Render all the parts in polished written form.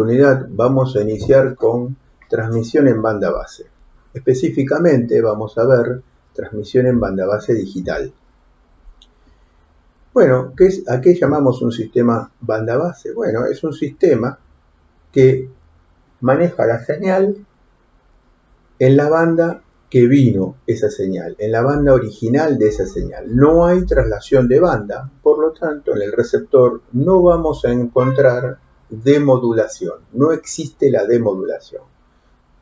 oportunidad vamos a iniciar con transmisión en banda base. Específicamente vamos a ver transmisión en banda base digital. Bueno, ¿a qué llamamos un sistema banda base? Bueno, es un sistema que maneja la señal en la banda que vino esa señal, en la banda original de esa señal. No hay traslación de banda, por lo tanto en el receptor no vamos a encontrar demodulación, no existe la demodulación.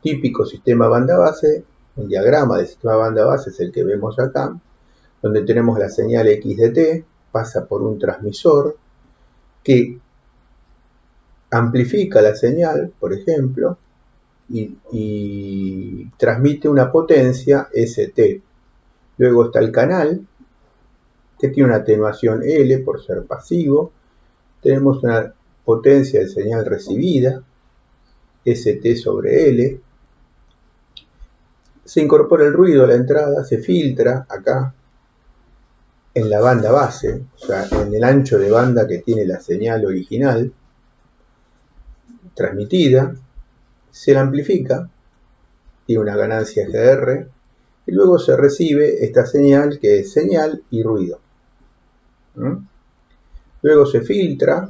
Típico sistema banda base, un diagrama de sistema banda base es el que vemos acá, donde tenemos la señal X de T, pasa por un transmisor que amplifica la señal, por ejemplo, y transmite una potencia ST. Luego está el canal, que tiene una atenuación L por ser pasivo. Tenemos una potencia de señal recibida, ST sobre L. Se incorpora el ruido a la entrada, se filtra acá en la banda base, o sea, en el ancho de banda que tiene la señal original transmitida. Se la amplifica, tiene una ganancia GR, y luego se recibe esta señal que es señal y ruido. Luego se filtra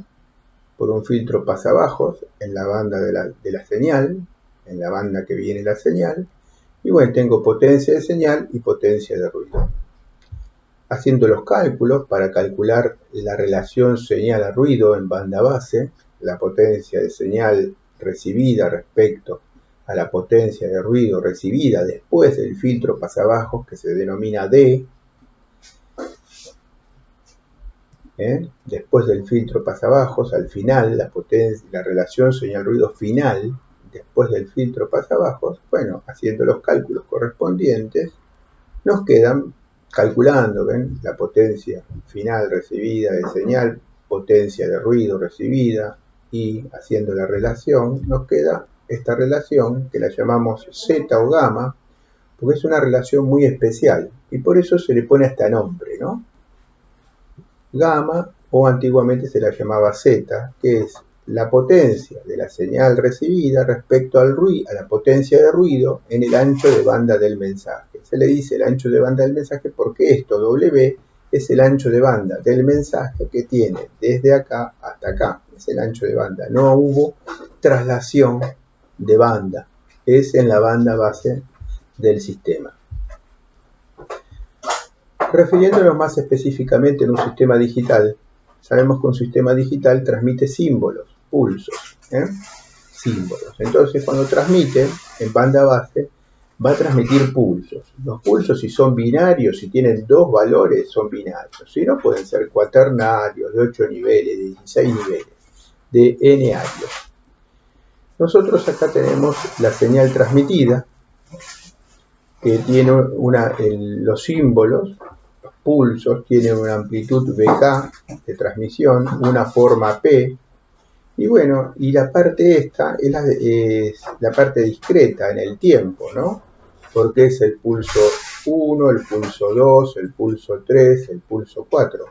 por un filtro pasabajos en la banda de la señal, en la banda que viene la señal, y bueno, tengo potencia de señal y potencia de ruido. Haciendo los cálculos para calcular la relación señal a ruido en banda base, la potencia de señal recibida respecto a la potencia de ruido recibida después del filtro pasabajos, que se denomina D. Después del filtro pasabajos, al final, la relación señal-ruido final, después del filtro pasabajos, bueno, haciendo los cálculos correspondientes, nos quedan calculando, ¿ven? La potencia final recibida de señal, potencia de ruido recibida, y haciendo la relación, nos queda esta relación que la llamamos Z o gamma, porque es una relación muy especial, y por eso se le pone hasta nombre, ¿no? Gamma, o antiguamente se la llamaba Z, que es la potencia de la señal recibida respecto al ruido, a la potencia de ruido en el ancho de banda del mensaje. Se le dice el ancho de banda del mensaje porque esto, W, es el ancho de banda del mensaje que tiene desde acá hasta acá. Es el ancho de banda. No hubo traslación de banda. Es en la banda base del sistema. Refiriéndonos más específicamente en un sistema digital, sabemos que un sistema digital transmite símbolos, pulsos, símbolos. Entonces, cuando transmite en banda base, va a transmitir pulsos. Los pulsos, si son binarios, si tienen dos valores, son binarios. Si no, pueden ser cuaternarios, de 8 niveles, de 16 niveles, de n años. Nosotros acá tenemos la señal transmitida, que tiene los símbolos, los pulsos, tienen una amplitud BK de transmisión, una forma P, y bueno, y la parte esta es la parte discreta en el tiempo, ¿no? Porque es el pulso 1, el pulso 2, el pulso 3, el pulso 4.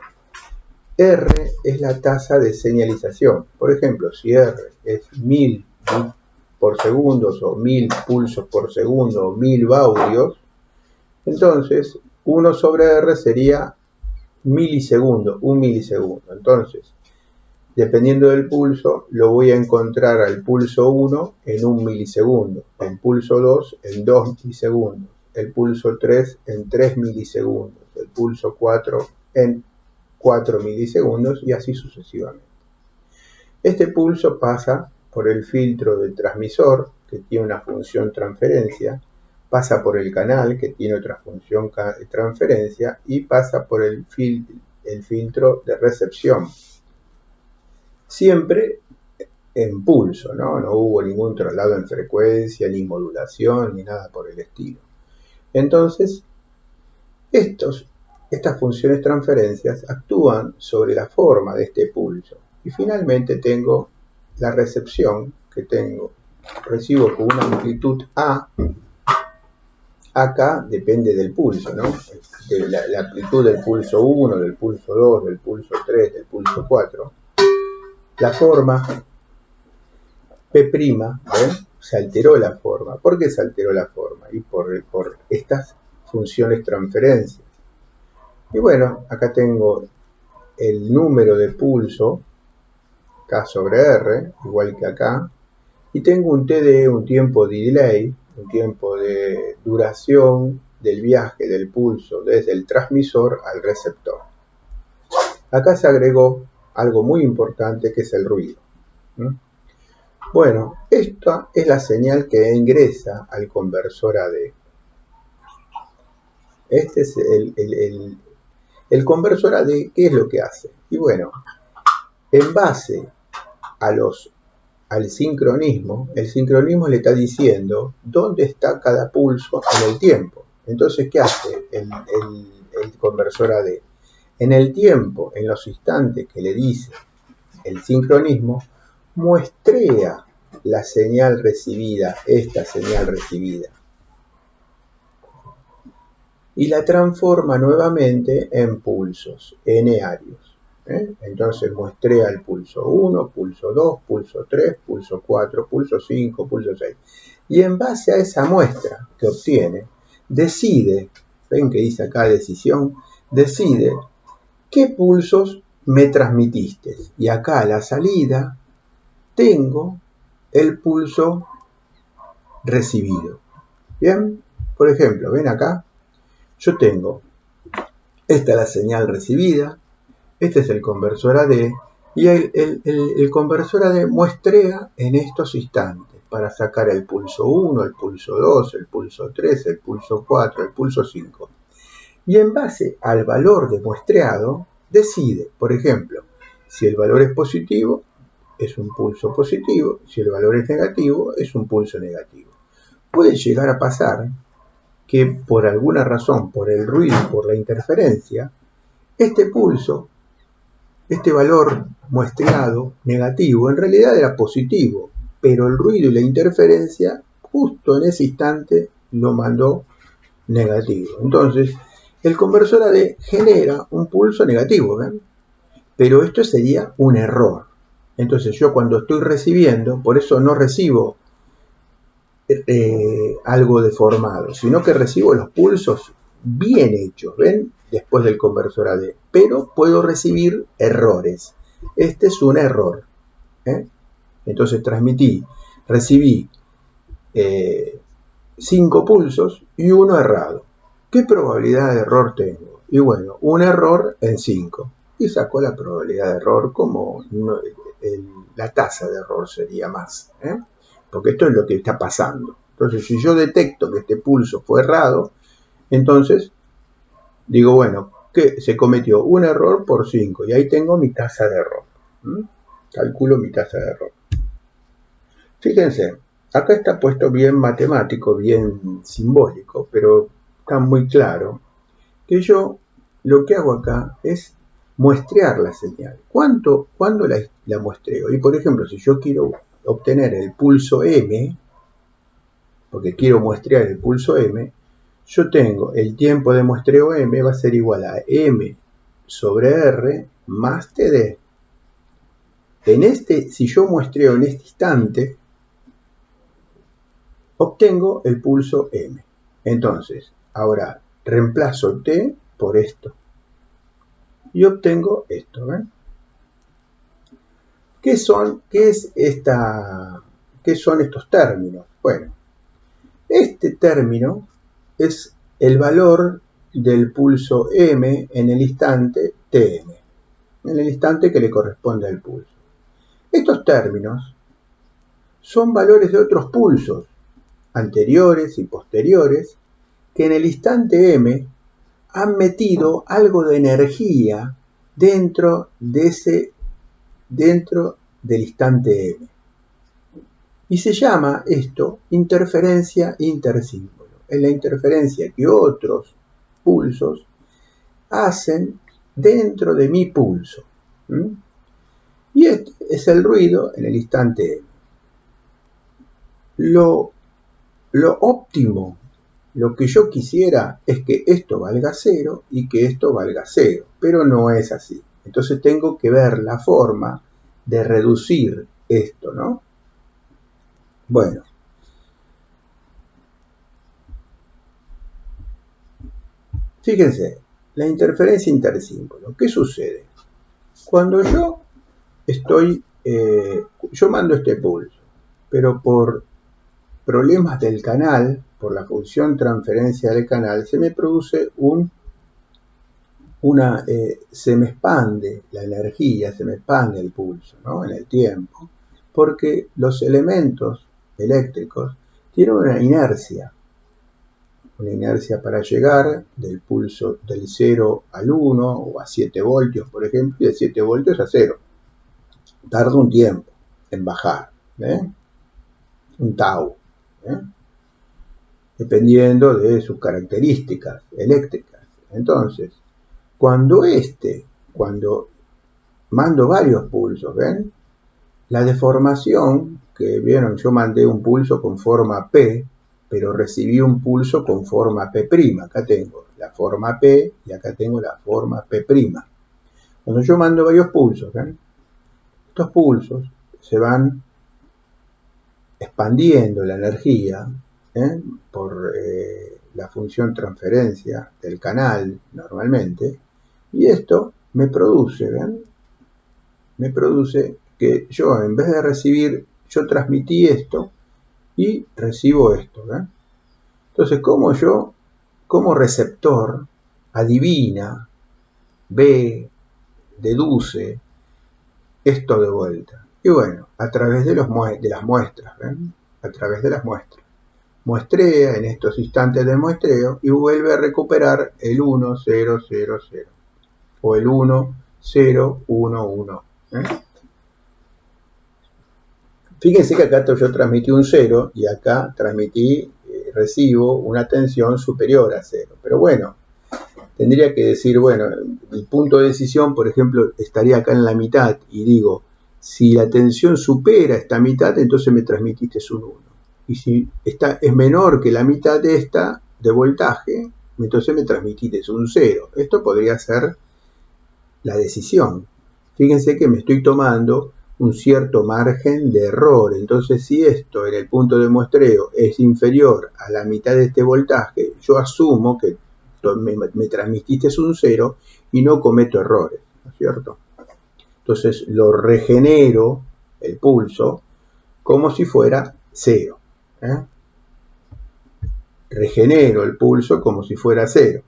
R es la tasa de señalización. Por ejemplo, si R es 1000 por segundos o 1000 pulsos por segundo o 1000 baudios, entonces 1 sobre R sería milisegundo, un milisegundo. Entonces, dependiendo del pulso, lo voy a encontrar al pulso 1 en 1 milisegundo, el pulso 2 en 2 milisegundos, el pulso 3 en 3 milisegundos, el pulso 4 en 4 milisegundos y así sucesivamente. Este pulso pasa por el filtro del transmisor, que tiene una función transferencia, pasa por el canal, que tiene otra función transferencia, y pasa por el filtro de recepción. Siempre en pulso, ¿no? No hubo ningún traslado en frecuencia, ni modulación, ni nada por el estilo. Entonces, estas funciones transferencias actúan sobre la forma de este pulso. Y finalmente tengo la recepción, que recibo con una amplitud A. Acá depende del pulso, ¿no? De la amplitud del pulso 1, del pulso 2, del pulso 3, del pulso 4. La forma P', ¿ven? Se alteró la forma. ¿Por qué se alteró la forma? Y por estas funciones transferencias. Y bueno, acá tengo el número de pulso, K sobre R, igual que acá, y tengo un TDE, un tiempo de delay, un tiempo de duración del viaje del pulso desde el transmisor al receptor. Acá se agregó algo muy importante que es el ruido. Bueno, esta es la señal que ingresa al conversor AD. Este es el conversor AD, ¿qué es lo que hace? Y bueno, en base al sincronismo, el sincronismo le está diciendo dónde está cada pulso en el tiempo. Entonces, ¿qué hace el conversor AD? En el tiempo, en los instantes que le dice el sincronismo, muestrea la señal recibida, esta señal recibida, y la transforma nuevamente en pulsos enearios. Entonces muestrea el pulso 1, pulso 2, pulso 3, pulso 4, pulso 5, pulso 6. Y en base a esa muestra que obtiene, decide, ven que dice acá decisión, decide qué pulsos me transmitiste. Y acá a la salida tengo el pulso recibido. Bien, por ejemplo, ven acá, yo tengo, esta es la señal recibida, este es el conversor AD, y el conversor AD muestrea en estos instantes para sacar el pulso 1, el pulso 2, el pulso 3, el pulso 4, el pulso 5. Y en base al valor de muestreado, decide, por ejemplo, si el valor es positivo, es un pulso positivo, si el valor es negativo, es un pulso negativo. Puede llegar a pasar que por alguna razón, por el ruido, por la interferencia, este pulso, este valor muestreado negativo, en realidad era positivo, pero el ruido y la interferencia justo en ese instante lo mandó negativo. Entonces, el conversor AD genera un pulso negativo, ¿ven? Pero esto sería un error. Entonces yo cuando estoy recibiendo, por eso no recibo algo deformado, sino que recibo los pulsos bien hechos, ¿ven? Después del conversor AD, pero puedo recibir errores. Este es un error. Entonces recibí 5 pulsos y uno errado. ¿Qué probabilidad de error tengo? Y bueno, un error en 5. Y saco la probabilidad de error como la tasa de error sería más. Porque esto es lo que está pasando. Entonces, si yo detecto que este pulso fue errado, entonces digo, bueno, que se cometió un error por 5 y ahí tengo mi tasa de error. Calculo mi tasa de error. Fíjense, acá está puesto bien matemático, bien simbólico, pero está muy claro que yo lo que hago acá es muestrear la señal. ¿Cuándo la muestreo? Y por ejemplo, si yo quiero obtener el pulso M, porque quiero muestrear el pulso M, yo tengo el tiempo de muestreo M va a ser igual a M sobre R más TD. Si yo muestreo en este instante, obtengo el pulso M. Entonces, ahora reemplazo T por esto. Y obtengo esto, ¿ven? ¿Qué son estos términos? Bueno, este término es el valor del pulso M en el instante Tm, en el instante que le corresponde al pulso. Estos términos son valores de otros pulsos anteriores y posteriores que en el instante M han metido algo de energía dentro del instante M. Y se llama esto interferencia intersímbolo. Es la interferencia que otros pulsos hacen dentro de mi pulso. Y este es el ruido en el instante M. Lo óptimo, lo que yo quisiera es que esto valga 0 y que esto valga 0, pero no es así. Entonces tengo que ver la forma de reducir esto, ¿no? Bueno, fíjense, la interferencia intersímbolo. ¿Qué sucede? Cuando yo yo mando este pulso, pero por problemas del canal, por la función transferencia del canal, se me produce se me expande la energía, se me expande el pulso, ¿no? En el tiempo, porque los elementos eléctricos tienen una inercia para llegar del pulso del 0 al 1 o a 7 voltios, por ejemplo, y de 7 voltios a 0. Tarda un tiempo en bajar, un tau, dependiendo de sus características eléctricas. Entonces, cuando mando varios pulsos, ¿ven? La deformación, que vieron, yo mandé un pulso con forma P, pero recibí un pulso con forma P'. Acá tengo la forma P y acá tengo la forma P'. Cuando yo mando varios pulsos, ¿ven? Estos pulsos se van expandiendo la energía por la función transferencia del canal normalmente, y esto me produce, ¿ven? Me produce que yo, en vez de recibir, yo transmití esto y recibo esto, ¿ven? Entonces, ¿cómo yo, como receptor, adivina, ve, deduce esto de vuelta? Y bueno, a través de las muestras, ¿ven? A través de las muestras. Muestrea en estos instantes de muestreo y vuelve a recuperar el 1, 0, 0, 0 o el 1, 0, 1, 1. Fíjense que acá yo transmití un 0 y acá recibo una tensión superior a 0. Pero bueno, tendría que decir, bueno, el punto de decisión, por ejemplo, estaría acá en la mitad y digo, si la tensión supera esta mitad, entonces me transmitiste un 1. Y si es menor que la mitad de esta de voltaje, entonces me transmitiste un 0. Esto podría ser la decisión. Fíjense que me estoy tomando un cierto margen de error. Entonces, si esto en el punto de muestreo es inferior a la mitad de este voltaje, yo asumo que me transmitiste un 0 y no cometo errores, ¿no es cierto? Entonces lo regenero, el pulso, como si fuera 0. Regenero el pulso como si fuera 0.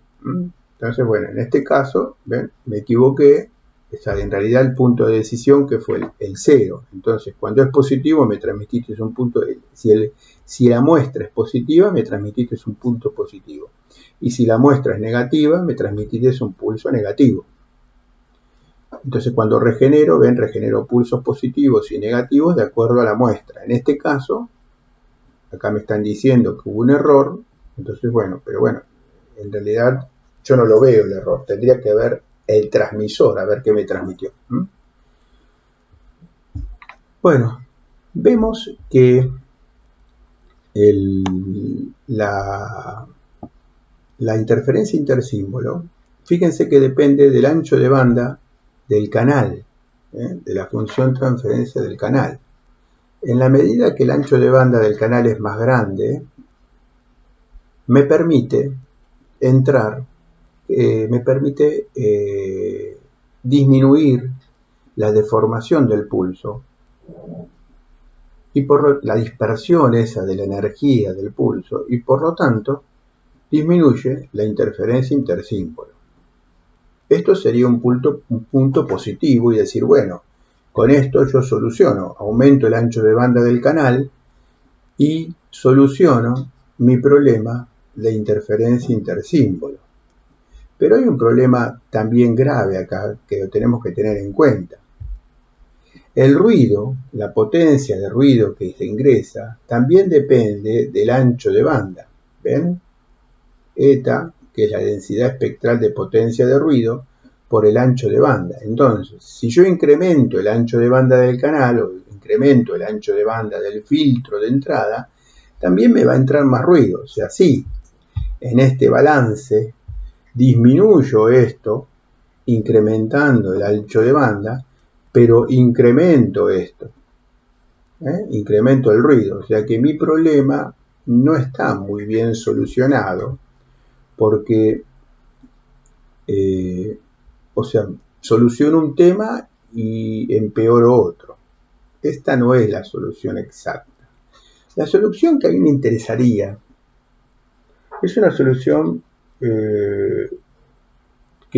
Entonces, bueno, en este caso, ¿ven? Me equivoqué. En realidad el punto de decisión que fue el 0. Entonces, cuando es positivo, me transmitiste un punto. Si la muestra es positiva, me transmitiste un punto positivo. Y si la muestra es negativa, me transmitiste un pulso negativo. Entonces, cuando regenero, regenero pulsos positivos y negativos de acuerdo a la muestra. En este caso, acá me están diciendo que hubo un error. Entonces, bueno, pero bueno, en realidad yo no lo veo el error. Tendría que ver el transmisor, a ver qué me transmitió. Bueno, vemos que la interferencia intersímbolo, fíjense que depende del ancho de banda del canal, de la función transferencia del canal. En la medida que el ancho de banda del canal es más grande, me permite disminuir la deformación del pulso y por la dispersión esa de la energía del pulso, y por lo tanto disminuye la interferencia intersímbolo. Esto sería un punto positivo y decir, bueno, con esto yo soluciono, aumento el ancho de banda del canal y soluciono mi problema de interferencia intersímbolo. Pero hay un problema también grave acá que lo tenemos que tener en cuenta. El ruido, la potencia de ruido que se ingresa, también depende del ancho de banda. ¿Ven? Eta, que es la densidad espectral de potencia de ruido, por el ancho de banda. Entonces, si yo incremento el ancho de banda del canal o incremento el ancho de banda del filtro de entrada, también me va a entrar más ruido. O sea, sí, en este balance disminuyo esto incrementando el ancho de banda, pero incremento esto. incremento el ruido. O sea que mi problema no está muy bien solucionado porque, o sea, soluciono un tema y empeoro otro. Esta no es la solución exacta. La solución que a mí me interesaría es una solución que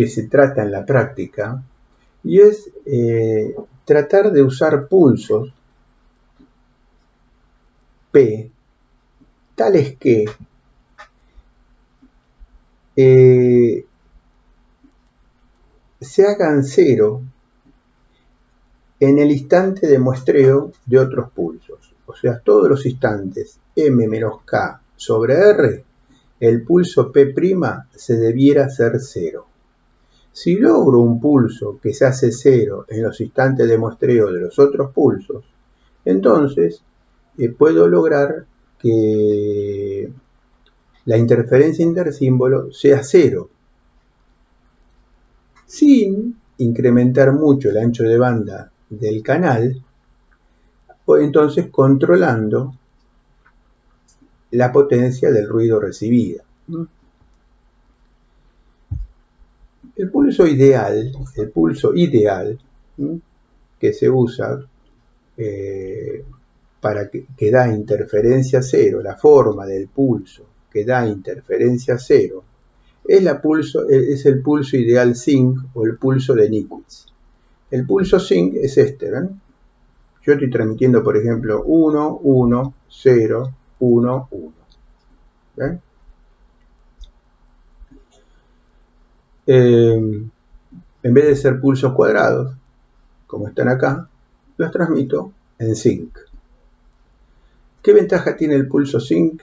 se trata en la práctica y es tratar de usar pulsos P tales que se hagan cero en el instante de muestreo de otros pulsos. O sea, todos los instantes m menos k sobre r, el pulso P' se debiera hacer cero. Si logro un pulso que se hace cero en los instantes de muestreo de los otros pulsos, entonces puedo lograr que la interferencia intersímbolo sea cero, sin incrementar mucho el ancho de banda del canal, o entonces controlando la potencia del ruido recibido. El pulso ideal que se usa para que da interferencia cero, la forma del pulso que da interferencia cero, es el pulso ideal Zinc o el pulso de Nikic. El pulso Zinc es este, ¿ven? Yo estoy transmitiendo, por ejemplo, 1, 1, 0, 1, 1. ¿Ven? En vez de ser pulsos cuadrados, como están acá, los transmito en Zinc. ¿Qué ventaja tiene el pulso Zinc?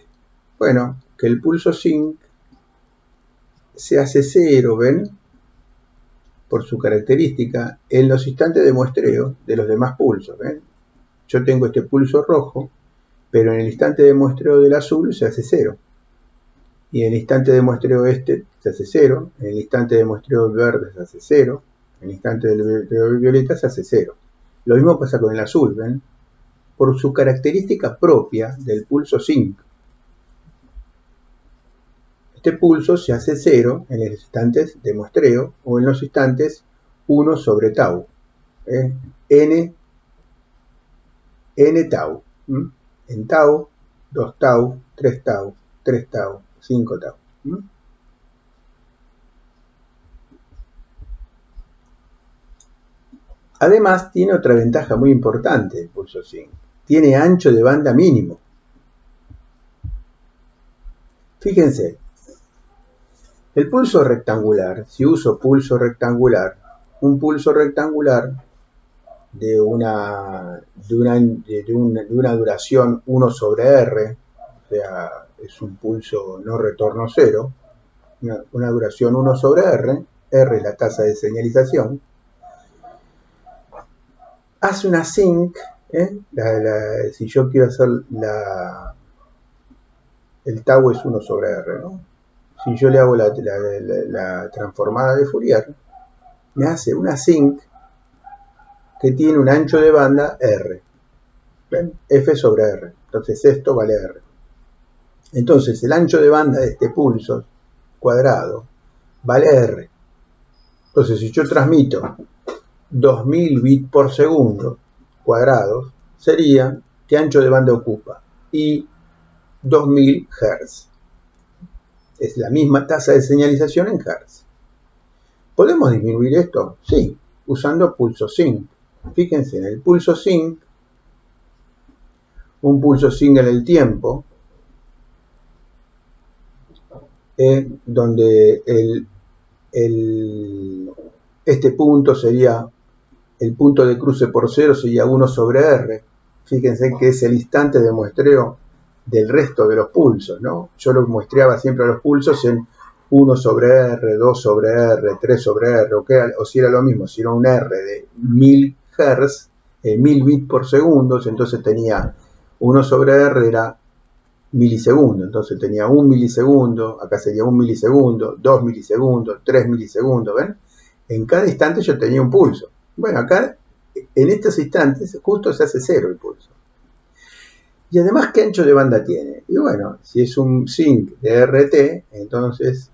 Bueno, que el pulso Zinc se hace cero, ¿ven? Por su característica, en los instantes de muestreo de los demás pulsos, ¿ven? Yo tengo este pulso rojo, pero en el instante de muestreo del azul se hace cero. Y en el instante de muestreo este se hace cero, en el instante de muestreo verde se hace cero, en el instante del violeta se hace cero. Lo mismo pasa con el azul, ¿ven? Por su característica propia del pulso Zinc. Este pulso se hace cero en los instantes de muestreo o en los instantes 1 sobre tau. N tau. En tau, 2 tau, 3 tau, 3 tau, 5 tau. Además, tiene otra ventaja muy importante el pulso Zinc. Tiene ancho de banda mínimo. Fíjense, el pulso rectangular, si uso pulso rectangular, un pulso rectangular de una duración 1 sobre R, o sea, es un pulso no retorno cero, una duración 1 sobre R, R es la tasa de señalización, hace una Zinc, si yo quiero hacer el tau es 1 sobre R, ¿no? Si yo le hago la transformada de Fourier, me hace una Zinc que tiene un ancho de banda R. ¿Ven? F sobre R. Entonces esto vale R. Entonces el ancho de banda de este pulso cuadrado vale R. Entonces si yo transmito 2000 bits por segundo cuadrados, sería ¿qué ancho de banda ocupa? Y 2000 Hz. Es la misma tasa de señalización en Hz. ¿Podemos disminuir esto? Sí, usando pulso Zinc. Fíjense, en el pulso Zinc, un pulso Zinc en el tiempo, donde este punto sería, el punto de cruce por cero sería 1 sobre R. Fíjense que es el instante de muestreo del resto de los pulsos, ¿no? Yo los muestreaba siempre a los pulsos en 1 sobre R, 2 sobre R, 3 sobre R, o si era lo mismo, si era un R de 1000 Hz, 1000 bits por segundo, entonces tenía 1 sobre R era milisegundo, entonces tenía 1 milisegundo, acá sería 1 milisegundo, 2 milisegundos, 3 milisegundos, ¿ven? En cada instante yo tenía un pulso. Bueno, acá, en estos instantes, justo se hace cero el pulso. Y además, ¿qué ancho de banda tiene? Y bueno, si es un sinc de RT, entonces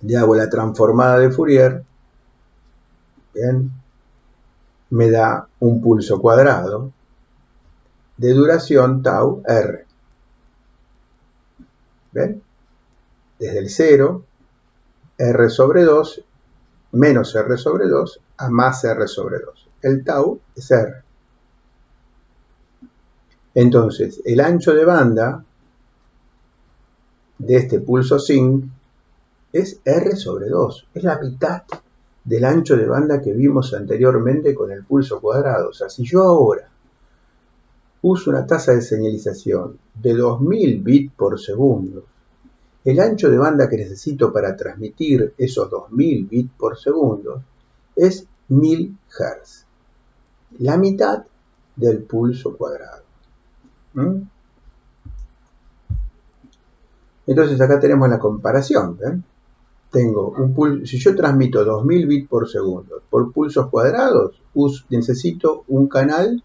le hago la transformada de Fourier, ¿bien? Me da un pulso cuadrado de duración tau R. ¿Ven? Desde el 0, R sobre 2, menos R sobre 2, a más R sobre 2. El tau es R. Entonces, el ancho de banda de este pulso sinc es R sobre 2. Es la mitad del ancho de banda que vimos anteriormente con el pulso cuadrado. O sea, si yo ahora uso una tasa de señalización de 2000 bits por segundo, el ancho de banda que necesito para transmitir esos 2000 bits por segundo es 1000 Hz. La mitad del pulso cuadrado. Entonces acá tenemos la comparación. ¿Ven? Tengo un pulso, si yo transmito 2000 bits por segundo por pulsos cuadrados, necesito un canal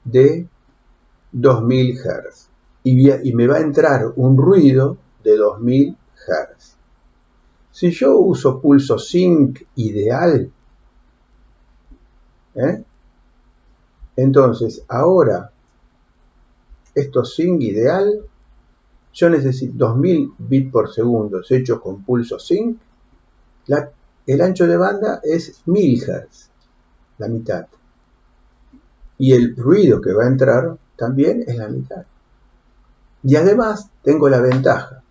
de 2000 Hz. Y me va a entrar un ruido de 2000 Hz. Si yo uso pulso sinc ideal, entonces ahora esto sinc ideal, yo necesito 2000 bits por segundo hechos con pulso sinc. El ancho de banda es 1000 Hz, la mitad. Y el ruido que va a entrar también es la mitad. Y además tengo la ventaja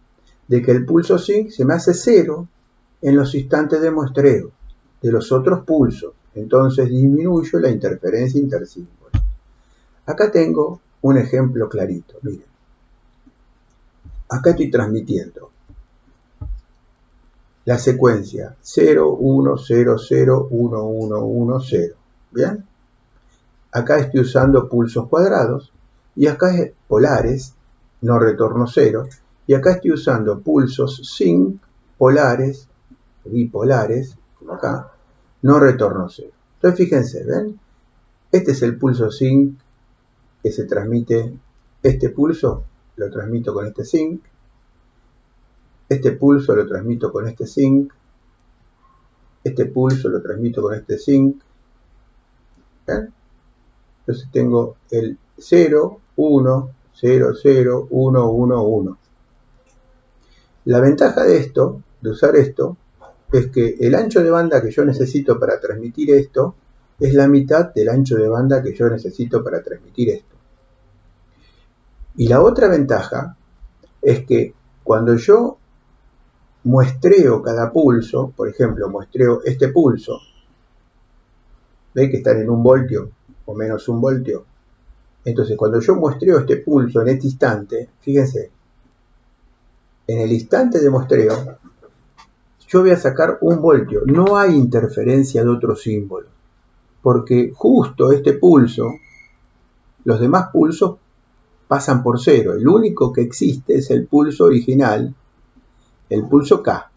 de que el pulso sinc se me hace 0 en los instantes de muestreo de los otros pulsos. Entonces disminuyo la interferencia intersímbolo. Acá tengo un ejemplo clarito. Miren. Acá estoy transmitiendo la secuencia 0, 1, 0, 0, 1, 1, 1, 0. ¿Bien? Acá estoy usando pulsos cuadrados y acá es polares, no retorno 0. Y acá estoy usando pulsos sinc polares, bipolares, como acá, no retorno 0. Entonces fíjense, ¿ven? Este es el pulso sinc que se transmite. Este pulso lo transmito con este sinc. Este pulso lo transmito con este sinc. Este pulso lo transmito con este sinc. ¿Ven? Entonces tengo el 0, 1, 0, 0, 1, 1, 1. La ventaja de esto, de usar esto, es que el ancho de banda que yo necesito para transmitir esto es la mitad del ancho de banda que yo necesito para transmitir esto. Y la otra ventaja es que cuando yo muestreo cada pulso, por ejemplo, muestreo este pulso, ¿ven que están en 1 voltio o menos 1 voltio? Entonces, cuando yo muestreo este pulso en este instante, fíjense, en el instante de muestreo, yo voy a sacar 1 voltio. No hay interferencia de otro símbolo, porque justo este pulso, los demás pulsos pasan por 0. El único que existe es el pulso original, el pulso K.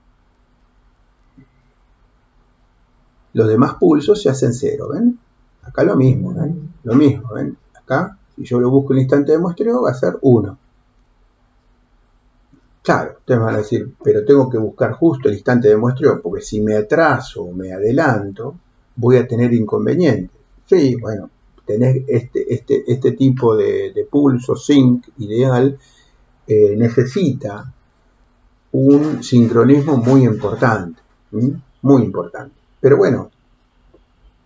Los demás pulsos se hacen 0, ¿ven? Acá lo mismo, ¿ven? Lo mismo, ¿ven? Acá, si yo lo busco en el instante de muestreo, va a ser 1. Claro, ustedes van a decir, pero tengo que buscar justo el instante de muestreo, porque si me atraso o me adelanto, voy a tener inconvenientes. Sí, bueno, tenés este tipo de pulso sinc ideal, necesita un sincronismo muy importante, muy importante. Pero bueno,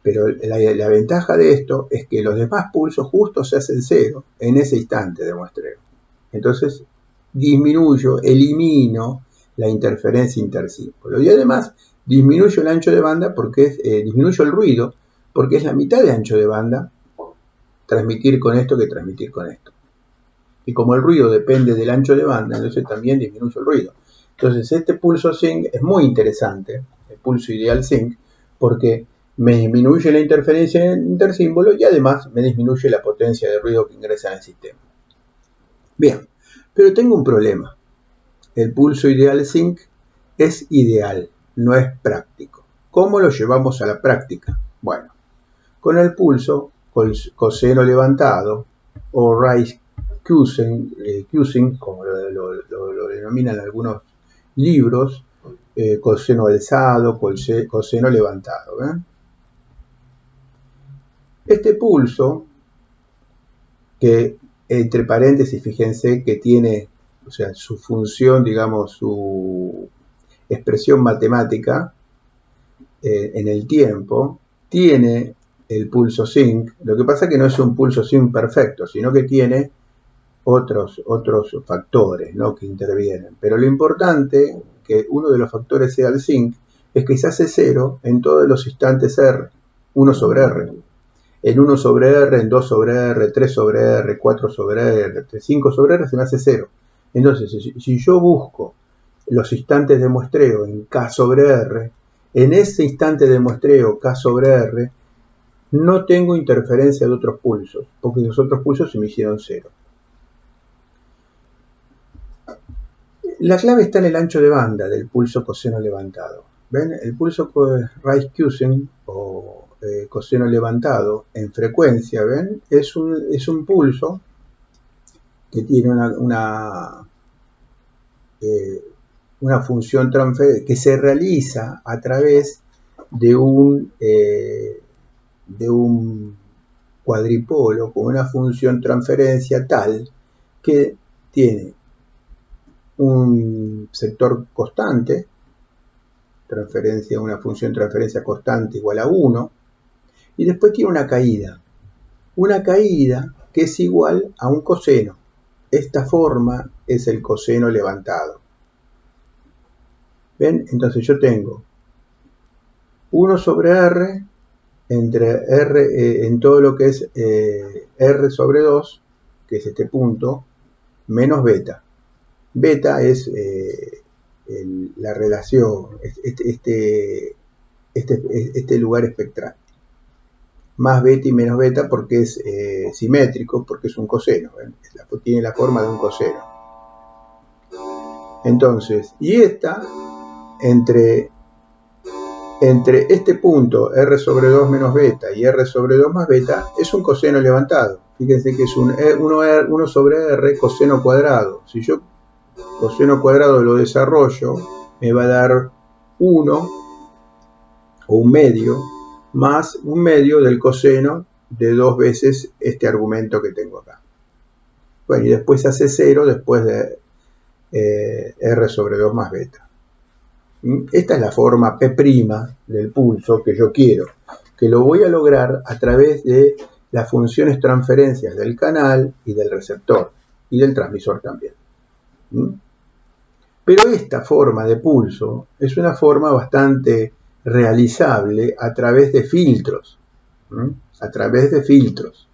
la ventaja de esto es que los demás pulsos justo se hacen 0 en ese instante de muestreo. Entonces disminuyo, elimino la interferencia intersímbolo. Y además disminuyo el ancho de banda porque disminuyo el ruido, porque es la mitad de ancho de banda transmitir con esto que transmitir con esto. Y como el ruido depende del ancho de banda, entonces también disminuyo el ruido. Entonces este pulso sinc es muy interesante, el pulso ideal sinc, porque me disminuye la interferencia intersímbolo y además me disminuye la potencia de ruido que ingresa en el sistema. Bien, pero tengo un problema. El pulso ideal sinc es ideal, no es práctico. ¿Cómo lo llevamos a la práctica? Bueno, con el pulso coseno levantado o Rice-Cushing, como lo denominan algunos libros, coseno alzado, coseno levantado. Este pulso, que entre paréntesis, fíjense que tiene, o sea, su función, digamos, su expresión matemática en el tiempo, tiene el pulso zinc. Lo que pasa es que no es un pulso zinc perfecto, sino que tiene otros factores, ¿no?, que intervienen. Pero lo importante, que uno de los factores sea el zinc, es que se hace cero en todos los instantes R, 1 sobre R. En 1 sobre R, en 2 sobre R, 3 sobre R, 4 sobre R, 5 sobre R se me hace cero. Entonces, si yo busco los instantes de muestreo en K sobre R, en ese instante de muestreo K sobre R, no tengo interferencia de otros pulsos, porque los otros pulsos se me hicieron cero. La clave está en el ancho de banda del pulso coseno levantado. ¿Ven? El pulso Rice-Cushing o coseno levantado en frecuencia, ¿ven? Es un pulso que tiene una función que se realiza a través de un cuadripolo con una función transferencia tal que tiene un sector constante, una función transferencia constante igual a 1, y después tiene una caída que es igual a un coseno. Esta forma es el coseno levantado. ¿Ven? Entonces yo tengo 1 sobre R entre R en todo lo que es R sobre 2, que es este punto, menos beta. Beta es la relación, este lugar espectral. Más beta y menos beta porque es simétrico, porque es un coseno. Tiene la forma de un coseno. Entonces, y esta, entre este punto, R sobre 2 menos beta y R sobre 2 más beta, es un coseno levantado. Fíjense que es 1 sobre R coseno cuadrado. Si yo coseno cuadrado lo desarrollo, me va a dar 1 o un medio más un medio del coseno de 2 veces este argumento que tengo acá. Bueno, y después hace 0 después de R sobre 2 más beta. Esta es la forma P' del pulso que yo quiero, que lo voy a lograr a través de las funciones transferencias del canal y del receptor y del transmisor también. Pero esta forma de pulso es una forma bastante realizable a través de filtros. A través de filtros.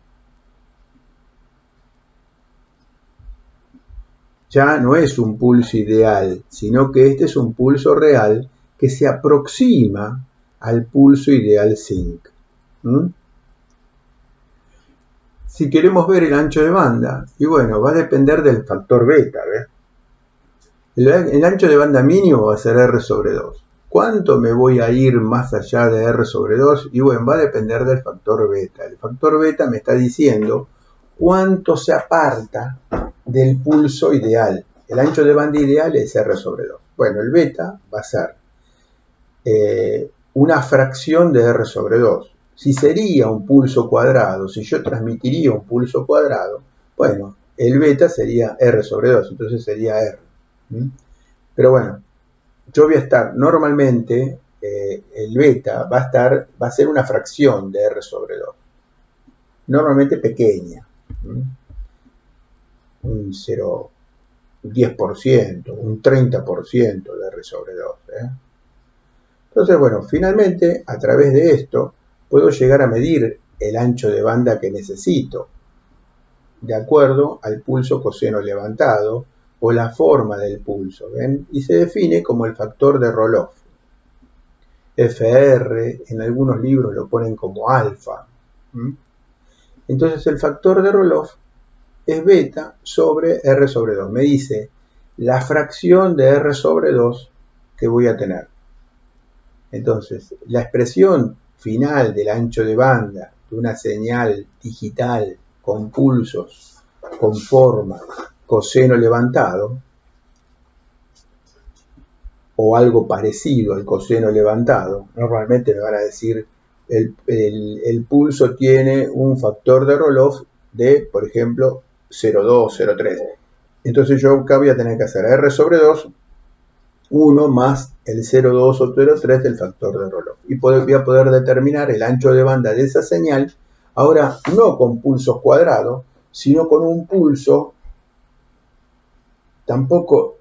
Ya no es un pulso ideal, sino que este es un pulso real que se aproxima al pulso ideal zinc. Si queremos ver el ancho de banda, y bueno, va a depender del factor beta, ¿ves? El ancho de banda mínimo va a ser R sobre 2. ¿Cuánto me voy a ir más allá de R sobre 2? Y bueno, va a depender del factor beta. El factor beta me está diciendo cuánto se aparta del pulso ideal. El ancho de banda ideal es R sobre 2. Bueno, el beta va a ser una fracción de R sobre 2. Si sería un pulso cuadrado, si yo transmitiría un pulso cuadrado, bueno, el beta sería R sobre 2, entonces sería R. Pero bueno, yo voy a estar, normalmente el beta va a ser una fracción de R sobre 2. Normalmente pequeña. Un 10%, un 30% de R sobre 2. Entonces, bueno, finalmente, a través de esto, puedo llegar a medir el ancho de banda que necesito, de acuerdo al pulso coseno levantado o la forma del pulso, ¿ven? Y se define como el factor de Roloff. FR, en algunos libros lo ponen como alfa. Entonces el factor de Roloff es beta sobre R sobre 2. Me dice la fracción de R sobre 2 que voy a tener. Entonces, la expresión final del ancho de banda de una señal digital con pulsos con forma coseno levantado, o algo parecido al coseno levantado, normalmente me van a decir el pulso tiene un factor de Roloff de, por ejemplo, 0,2, 0,3. Entonces yo acá voy a tener que hacer R sobre 2, 1 más el 0,2 o 0,3 del factor de Roloff. Y voy a poder determinar el ancho de banda de esa señal, ahora no con pulsos cuadrados, sino con un pulso. Tampoco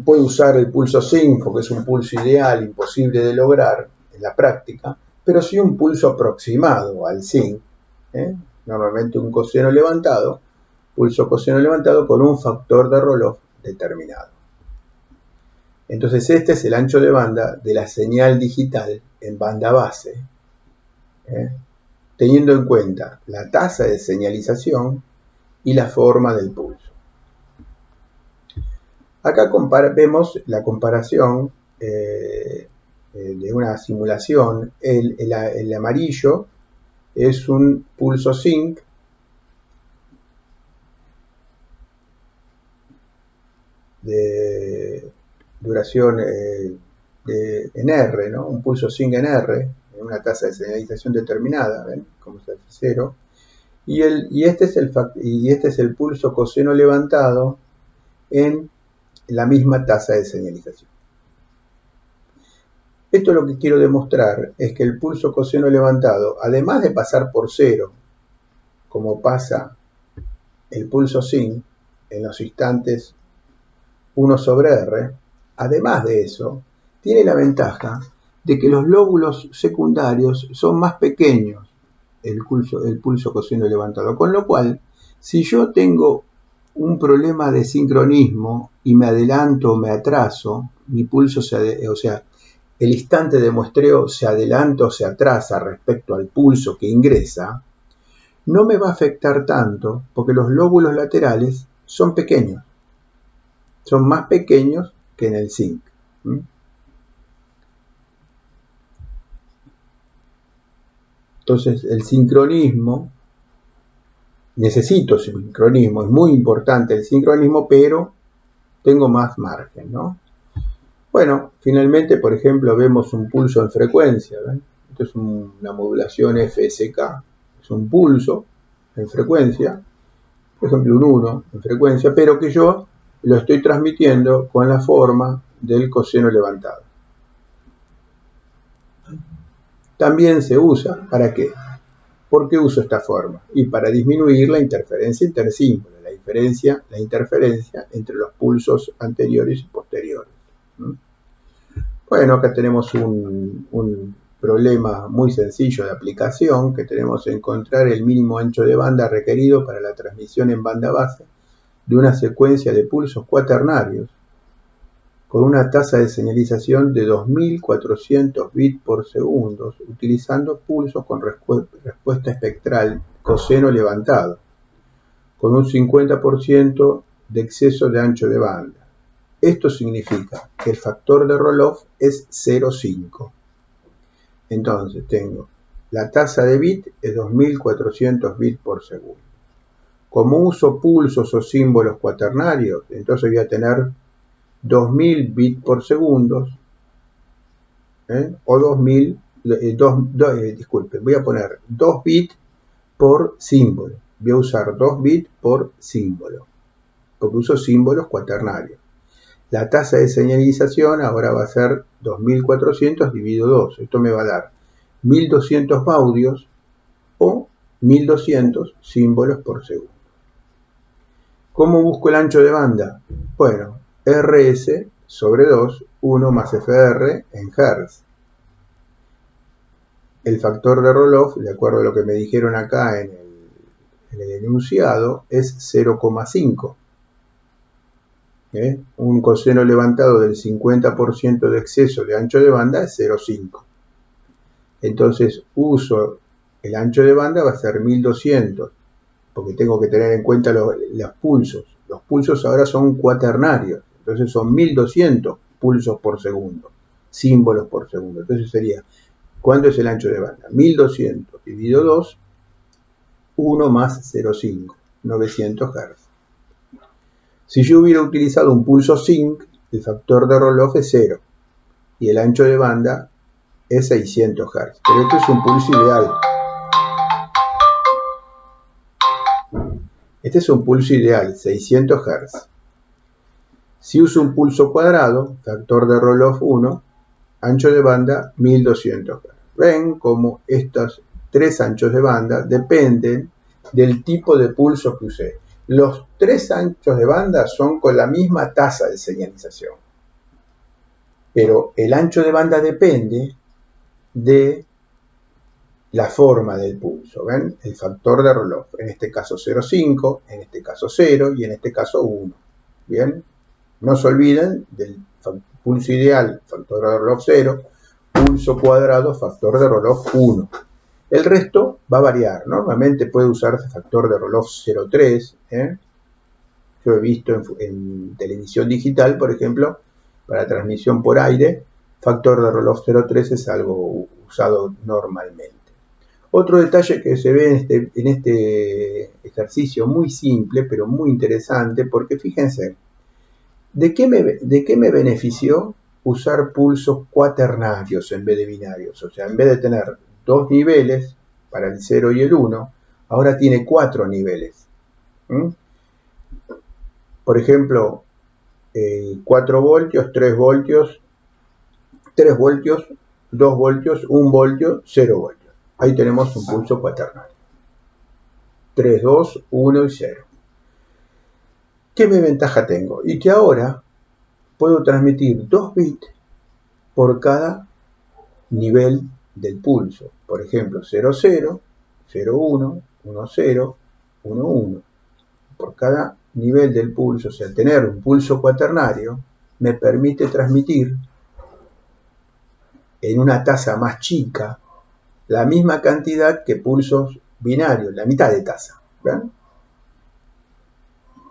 puede usar el pulso sin, porque es un pulso ideal, imposible de lograr en la práctica, pero sí un pulso aproximado al sin, normalmente un coseno levantado, pulso coseno levantado con un factor de Roloff determinado. Entonces este es el ancho de banda de la señal digital en banda base, teniendo en cuenta la tasa de señalización y la forma del pulso. Acá vemos la comparación de una simulación. El amarillo es un pulso sync de duración en R, ¿no? Un pulso sync en R, en una tasa de señalización determinada, ¿ven? Como se hace 0. Y este es el pulso coseno levantado en la misma tasa de señalización. Esto lo que quiero demostrar es que el pulso coseno levantado, además de pasar por 0, como pasa el pulso sin en los instantes 1 sobre R, además de eso, tiene la ventaja de que los lóbulos secundarios son más pequeños, el pulso coseno levantado, con lo cual, si yo tengo un problema de sincronismo y me adelanto o me atraso, mi pulso el instante de muestreo se adelanta o se atrasa respecto al pulso que ingresa, no me va a afectar tanto porque los lóbulos laterales son pequeños, son más pequeños que en el sync. Entonces el sincronismo, necesito sincronismo, es muy importante el sincronismo, pero tengo más margen, ¿no? Bueno, finalmente, por ejemplo, vemos un pulso en frecuencia, ¿ven? Esto es una modulación FSK, es un pulso en frecuencia, por ejemplo un 1 en frecuencia, pero que yo lo estoy transmitiendo con la forma del coseno levantado. También se usa, ¿para qué? ¿Por qué uso esta forma? Y para disminuir la interferencia intersímbolo, la interferencia entre los pulsos anteriores y posteriores. Bueno, acá tenemos un problema muy sencillo de aplicación, que tenemos que encontrar el mínimo ancho de banda requerido para la transmisión en banda base de una secuencia de pulsos cuaternarios con una tasa de señalización de 2400 bits por segundo, utilizando pulsos con respuesta espectral coseno levantado, con un 50% de exceso de ancho de banda. Esto significa que el factor de Roloff es 0,5. Entonces tengo la tasa de bit es 2400 bits por segundo. Como uso pulsos o símbolos cuaternarios, entonces voy a tener 2000 bits por segundo, o 2000, disculpen, voy a poner 2 bits por símbolo. Voy a usar 2 bits por símbolo, porque uso símbolos cuaternarios. La tasa de señalización ahora va a ser 2400 dividido 2. Esto me va a dar 1200 baudios o 1200 símbolos por segundo. ¿Cómo busco el ancho de banda? Bueno, RS sobre 2, 1 más FR en Hz. El factor de Roloff, de acuerdo a lo que me dijeron acá en el enunciado, es 0,5. Un coseno levantado del 50% de exceso de ancho de banda es 0,5. Entonces uso el ancho de banda va a ser 1200, porque tengo que tener en cuenta los pulsos. Los pulsos ahora son cuaternarios, entonces son 1200 pulsos por segundo, símbolos por segundo. Entonces sería, ¿cuánto es el ancho de banda? 1200 dividido 2 1 más 0,5, 900 Hz. Si yo hubiera utilizado un pulso sync, el factor de roll-off es 0 y el ancho de banda es 600 Hz. Pero este es un pulso ideal. Este es un pulso ideal, 600 Hz. Si uso un pulso cuadrado, factor de roll-off 1, ancho de banda 1200 Hz. Ven cómo estos tres anchos de banda dependen del tipo de pulso que usé. Los tres anchos de banda son con la misma tasa de señalización, pero el ancho de banda depende de la forma del pulso. ¿Ven? El factor de roll-off, en este caso 0,5, en este caso 0 y en este caso 1. Bien, no se olviden del pulso ideal, factor de roll-off 0, pulso cuadrado, factor de roll-off 1. El resto va a variar. Normalmente puede usarse factor de roll-off 0,3. Yo he visto en televisión digital, por ejemplo, para transmisión por aire, factor de roll-off 0,3 es algo usado normalmente. Otro detalle que se ve en este ejercicio muy simple, pero muy interesante, porque fíjense, ¿de qué me benefició usar pulsos cuaternarios en vez de binarios? O sea, en vez de tener 2 niveles para el 0 y el 1, ahora tiene 4 niveles. Por ejemplo, 4 voltios, 3 voltios, 3 voltios, 2 voltios, 1 voltio, 0 voltios. Ahí tenemos un pulso cuaternario. 3, 2, 1 y 0. ¿Qué ventaja tengo? Y que ahora puedo transmitir 2 bits por cada nivel del pulso. Por ejemplo, 0, 0, 0, 1, 1, 0, 1, 1. Por cada nivel del pulso, o sea, tener un pulso cuaternario me permite transmitir en una tasa más chica la misma cantidad que pulsos binarios, la mitad de tasa. ¿Ven?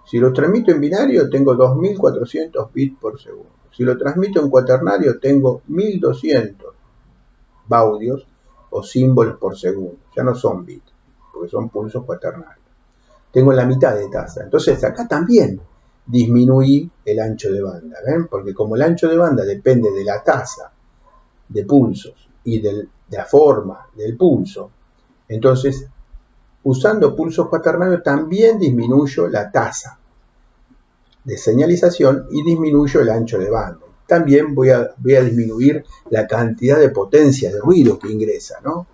Si lo transmito en binario tengo 2400 bits por segundo. Si lo transmito en cuaternario tengo 1200 baudios o símbolos por segundo. Ya no son bits, porque son pulsos cuaternarios. Tengo la mitad de tasa. Entonces acá también disminuí el ancho de banda. ¿Ven? Porque como el ancho de banda depende de la tasa de pulsos y de la forma del pulso, entonces usando pulsos cuaternarios también disminuyo la tasa de señalización y disminuyo el ancho de banda. También voy a disminuir la cantidad de potencia de ruido que ingresa, ¿no?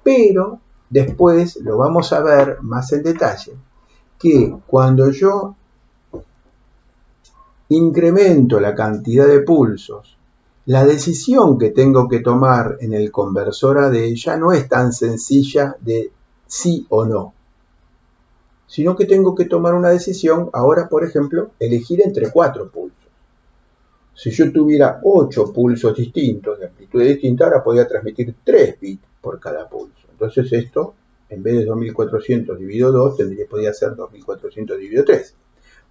Pero después lo vamos a ver más en detalle, que cuando yo incremento la cantidad de pulsos, la decisión que tengo que tomar en el conversor AD ya no es tan sencilla de sí o no, sino que tengo que tomar una decisión, ahora por ejemplo, elegir entre 4 pulsos. Si yo tuviera 8 pulsos distintos, de amplitud distinta, ahora podría transmitir 3 bits por cada pulso. Entonces esto, en vez de 2400 dividido 2, podría ser 2400 dividido 3.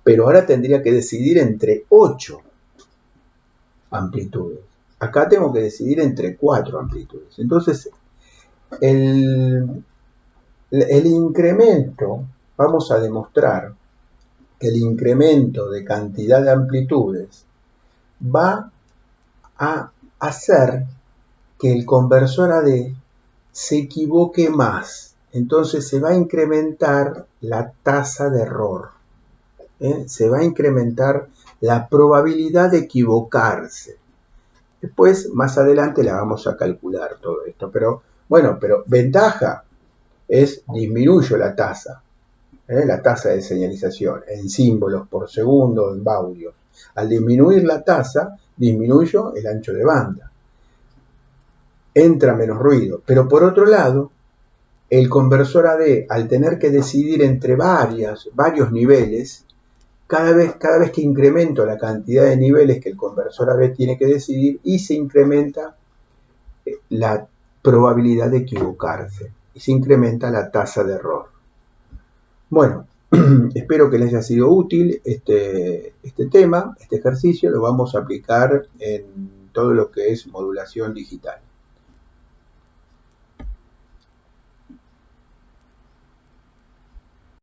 Pero ahora tendría que decidir entre 8 amplitudes. Acá tengo que decidir entre 4 amplitudes. Entonces, el incremento, vamos a demostrar que el incremento de cantidad de amplitudes va a hacer que el conversor AD se equivoque más. Entonces se va a incrementar la tasa de error. Se va a incrementar la probabilidad de equivocarse. Después, más adelante, la vamos a calcular todo esto. Pero, bueno, ventaja es disminuyo la tasa de señalización en símbolos por segundo, en baudios. Al disminuir la tasa, disminuyo el ancho de banda. Entra menos ruido. Pero por otro lado, el conversor AD, al tener que decidir entre varios niveles, cada vez que incremento la cantidad de niveles que el conversor AD tiene que decidir, y se incrementa la probabilidad de equivocarse, y se incrementa la tasa de error. Bueno, espero que les haya sido útil este tema, este ejercicio. Lo vamos a aplicar en todo lo que es modulación digital.